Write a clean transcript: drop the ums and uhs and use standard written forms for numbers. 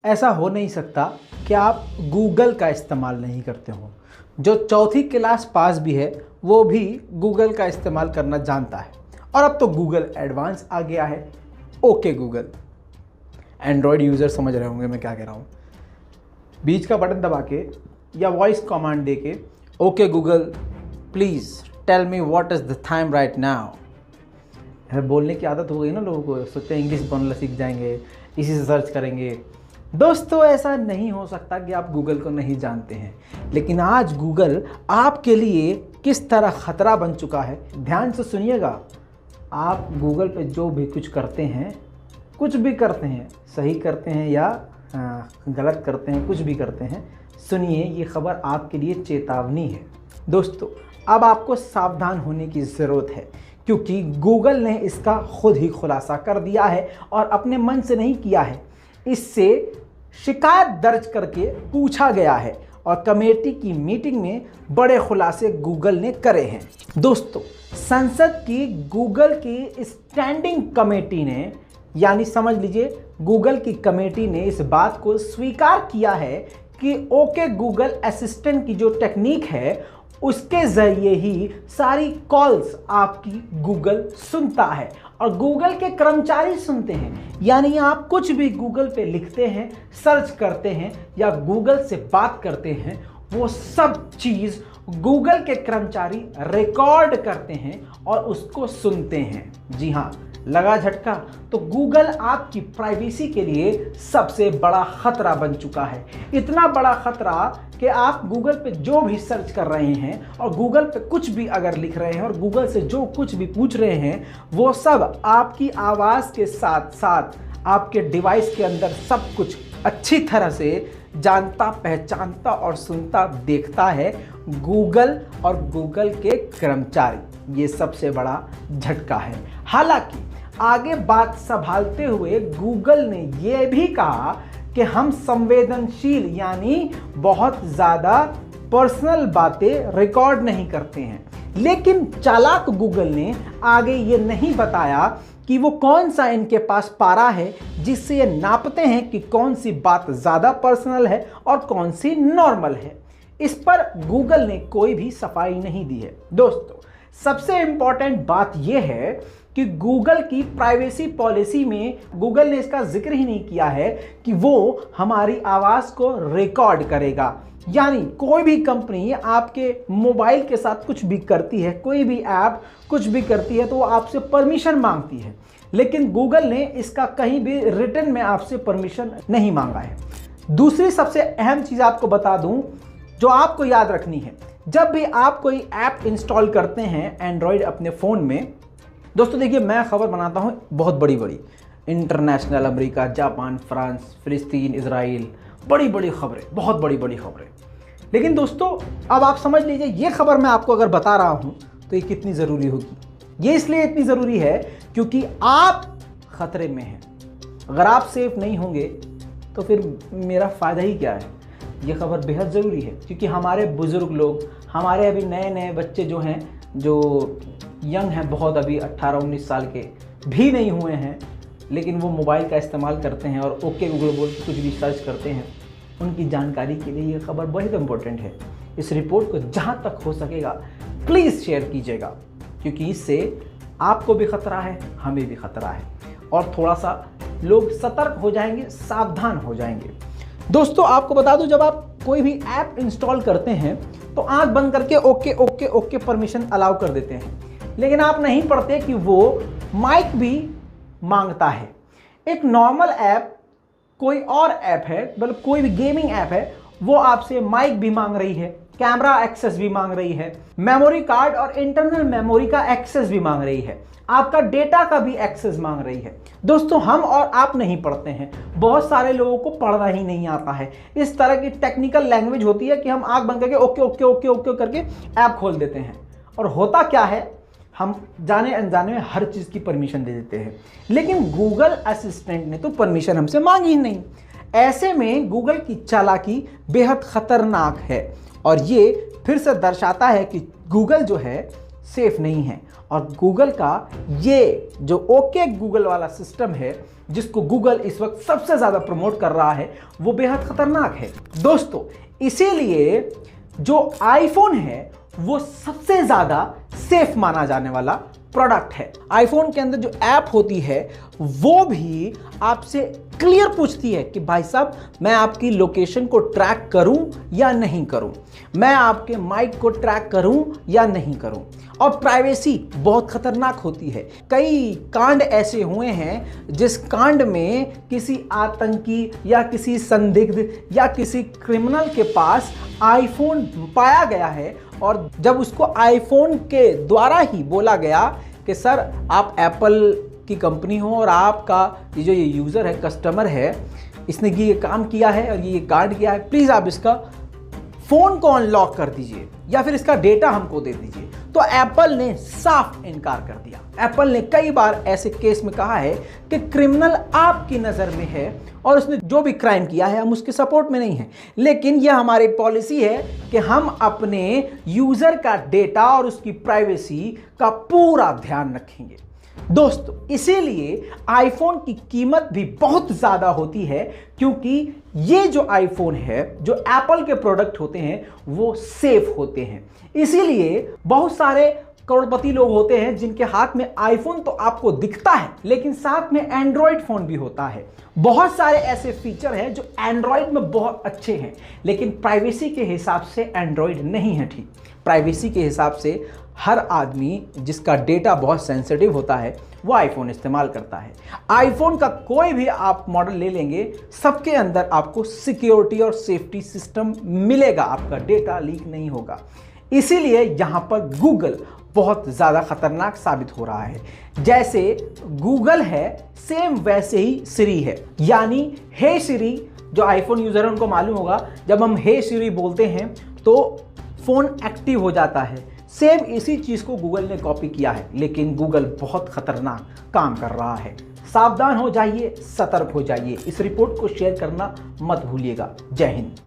ऐसा हो नहीं सकता कि आप गूगल का इस्तेमाल नहीं करते हो। जो चौथी क्लास पास भी है वो भी गूगल का इस्तेमाल करना जानता है। और अब तो गूगल एडवांस आ गया है। ओके गूगल, एंड्रॉयड यूज़र समझ रहे होंगे मैं क्या कह रहा हूँ। बीच का बटन दबा के या वॉइस कमांड दे के okay Google please tell me what is the time right now. बोलने की आदत हो गई ना लोगों को, सोचते हैं इंग्लिश बोलना सीख जाएंगे, इसी से सर्च करेंगे। दोस्तों ऐसा नहीं हो सकता कि आप गूगल को नहीं जानते हैं, लेकिन आज गूगल आपके लिए किस तरह ख़तरा बन चुका है ध्यान से सुनिएगा। आप गूगल पे जो भी कुछ करते हैं, कुछ भी करते हैं, सही करते हैं या गलत करते हैं, कुछ भी करते हैं, सुनिए ये खबर आपके लिए चेतावनी है। दोस्तों अब आपको सावधान होने की ज़रूरत है, क्योंकि गूगल ने इसका खुद ही खुलासा कर दिया है और अपने मन से नहीं किया है। इससे शिकायत दर्ज करके पूछा गया है और कमेटी की मीटिंग में बड़े खुलासे गूगल ने करे हैं। दोस्तों संसद की गूगल की स्टैंडिंग कमेटी ने, यानी समझ लीजिए गूगल की कमेटी ने इस बात को स्वीकार किया है कि ओके गूगल असिस्टेंट की जो टेक्निक है उसके ज़रिए ही सारी कॉल्स आपकी गूगल सुनता है और गूगल के कर्मचारी सुनते हैं। यानी आप कुछ भी गूगल पे लिखते हैं, सर्च करते हैं या गूगल से बात करते हैं, वो सब चीज़ गूगल के कर्मचारी रिकॉर्ड करते हैं और उसको सुनते हैं। जी हाँ, लगा झटका। तो गूगल आपकी प्राइवेसी के लिए सबसे बड़ा खतरा बन चुका है। इतना बड़ा खतरा कि आप गूगल पे जो भी सर्च कर रहे हैं और गूगल पे कुछ भी अगर लिख रहे हैं और गूगल से जो कुछ भी पूछ रहे हैं, वो सब आपकी आवाज़ के साथ साथ आपके डिवाइस के अंदर सब कुछ अच्छी तरह से जानता, पहचानता और सुनता देखता है गूगल और गूगल के कर्मचारी। ये सबसे बड़ा झटका है। हालांकि आगे बात संभालते हुए गूगल ने यह भी कहा कि हम संवेदनशील यानी बहुत ज़्यादा पर्सनल बातें रिकॉर्ड नहीं करते हैं। लेकिन चालाक गूगल ने आगे ये नहीं बताया कि वो कौन सा इनके पास पारा है जिससे ये नापते हैं कि कौन सी बात ज़्यादा पर्सनल है और कौन सी नॉर्मल है। इस पर गूगल ने कोई भी सफाई नहीं दी है। दोस्तों सबसे इंपॉर्टेंट बात यह है कि गूगल की प्राइवेसी पॉलिसी में गूगल ने इसका जिक्र ही नहीं किया है कि वो हमारी आवाज़ को रिकॉर्ड करेगा। यानी कोई भी कंपनी आपके मोबाइल के साथ कुछ भी करती है, कोई भी ऐप कुछ भी करती है, तो वो आपसे परमिशन मांगती है। लेकिन गूगल ने इसका कहीं भी रिटर्न में आपसे परमिशन नहीं मांगा है। दूसरी सबसे अहम चीज़ आपको बता दूं जो आपको याद रखनी है, जब भी आप कोई ऐप इंस्टॉल करते हैं एंड्रॉयड अपने फ़ोन में। दोस्तों देखिए, मैं खबर बनाता हूँ बहुत बड़ी बड़ी, इंटरनेशनल, अमेरिका, जापान, फ्रांस, फिलिस्तीन, इजराइल, बड़ी बड़ी खबरें, बहुत बड़ी बड़ी खबरें। लेकिन दोस्तों अब आप समझ लीजिए, ये खबर मैं आपको अगर बता रहा हूँ तो ये कितनी ज़रूरी होगी। ये इसलिए इतनी ज़रूरी है क्योंकि आप ख़तरे में हैं। अगर आप सेफ नहीं होंगे तो फिर मेरा फ़ायदा ही क्या है। ये खबर बेहद ज़रूरी है क्योंकि हमारे बुज़ुर्ग लोग, हमारे अभी नए नए बच्चे जो हैं, जो यंग हैं, बहुत अभी 18-19 साल के भी नहीं हुए हैं, लेकिन वो मोबाइल का इस्तेमाल करते हैं और ओके गूगल बोल के कुछ भी सर्च करते हैं, उनकी जानकारी के लिए ये खबर बहुत इंपॉर्टेंट है। इस रिपोर्ट को जहाँ तक हो सकेगा प्लीज़ शेयर कीजिएगा, क्योंकि इससे आपको भी ख़तरा है, हमें भी ख़तरा है और थोड़ा सा लोग सतर्क हो जाएंगे, सावधान हो जाएंगे। दोस्तों आपको बता दूं, जब आप कोई भी ऐप इंस्टॉल करते हैं तो आंख बंद करके okay okay okay permission allow कर देते हैं, लेकिन आप नहीं पढ़ते कि वो माइक भी मांगता है। एक नॉर्मल ऐप, कोई और ऐप है, मतलब कोई भी गेमिंग ऐप है, वो आपसे माइक भी मांग रही है, कैमरा एक्सेस भी मांग रही है, मेमोरी कार्ड और इंटरनल मेमोरी का एक्सेस भी मांग रही है, आपका डेटा का भी एक्सेस मांग रही है। दोस्तों हम और आप नहीं पढ़ते हैं, बहुत सारे लोगों को पढ़ना ही नहीं आता है। इस तरह की टेक्निकल लैंग्वेज होती है कि हम आंख बंद करके ओके ओके ओके ओके करके ऐप खोल देते हैं, और होता क्या है, हम जाने अनजाने में हर चीज़ की परमिशन दे देते हैं। लेकिन गूगल असिस्टेंट ने तो परमिशन हमसे मांगी ही नहीं। ऐसे में गूगल की चालाकी बेहद खतरनाक है और ये फिर से दर्शाता है कि गूगल जो है सेफ नहीं है। और गूगल का ये जो ओके गूगल वाला सिस्टम है, जिसको गूगल इस वक्त सबसे ज़्यादा प्रमोट कर रहा है, वो बेहद खतरनाक है दोस्तों। इसीलिए जो आईफोन है वो सबसे ज़्यादा सेफ माना जाने वाला प्रोडक्ट है। आईफोन के अंदर जो ऐप होती है वो भी आपसे क्लियर पूछती है कि भाई साहब मैं आपकी लोकेशन को ट्रैक करूं या नहीं करूं, मैं आपके माइक को ट्रैक करूं या नहीं करूं। और प्राइवेसी बहुत खतरनाक होती है। कई कांड ऐसे हुए हैं जिस कांड में किसी आतंकी या किसी संदिग्ध या किसी क्रिमिनल के पास आईफोन पाया गया है, और जब उसको आईफोन के द्वारा ही बोला गया कि सर आप एप्पल की कंपनी हो और आपका ये यूज़र है, कस्टमर है, इसने ये काम किया है और ये कांड किया है, प्लीज़ आप इसका फ़ोन को अनलॉक कर दीजिए या फिर इसका डेटा हमको दे दीजिए, तो एप्पल ने साफ इनकार कर दिया। एप्पल ने कई बार ऐसे केस में कहा है कि क्रिमिनल आपकी नज़र में है और उसने जो भी क्राइम किया है हम उसके सपोर्ट में नहीं हैं, लेकिन यह हमारी पॉलिसी है कि हम अपने यूज़र का डेटा और उसकी प्राइवेसी का पूरा ध्यान रखेंगे दोस्तों। इसीलिए आईफोन की कीमत भी बहुत ज़्यादा होती है, क्योंकि ये जो आईफोन है, जो एप्पल के प्रोडक्ट होते हैं, वो सेफ होते हैं। इसीलिए बहुत सारे करोड़पति लोग होते हैं जिनके हाथ में आईफोन तो आपको दिखता है, लेकिन साथ में एंड्रॉयड फ़ोन भी होता है। बहुत सारे ऐसे फीचर हैं जो एंड्रॉयड में बहुत अच्छे हैं, लेकिन प्राइवेसी के हिसाब से एंड्रॉयड नहीं है ठीक। प्राइवेसी के हिसाब से हर आदमी जिसका डेटा बहुत सेंसिटिव होता है वो आईफोन इस्तेमाल करता है। आईफोन का कोई भी आप मॉडल ले लेंगे, सबके अंदर आपको सिक्योरिटी और सेफ्टी सिस्टम मिलेगा, आपका डेटा लीक नहीं होगा। इसीलिए यहाँ पर गूगल बहुत ज़्यादा खतरनाक साबित हो रहा है। जैसे गूगल है, सेम वैसे ही सिरी है। यानी हे सिरी, जो आईफोन यूज़र है उनको मालूम होगा, जब हम हे सिरी बोलते हैं तो फ़ोन एक्टिव हो जाता है। सेम इसी चीज़ को गूगल ने कॉपी किया है, लेकिन गूगल बहुत खतरनाक काम कर रहा है। सावधान हो जाइए, सतर्क हो जाइए। इस रिपोर्ट को शेयर करना मत भूलिएगा। जय हिंद।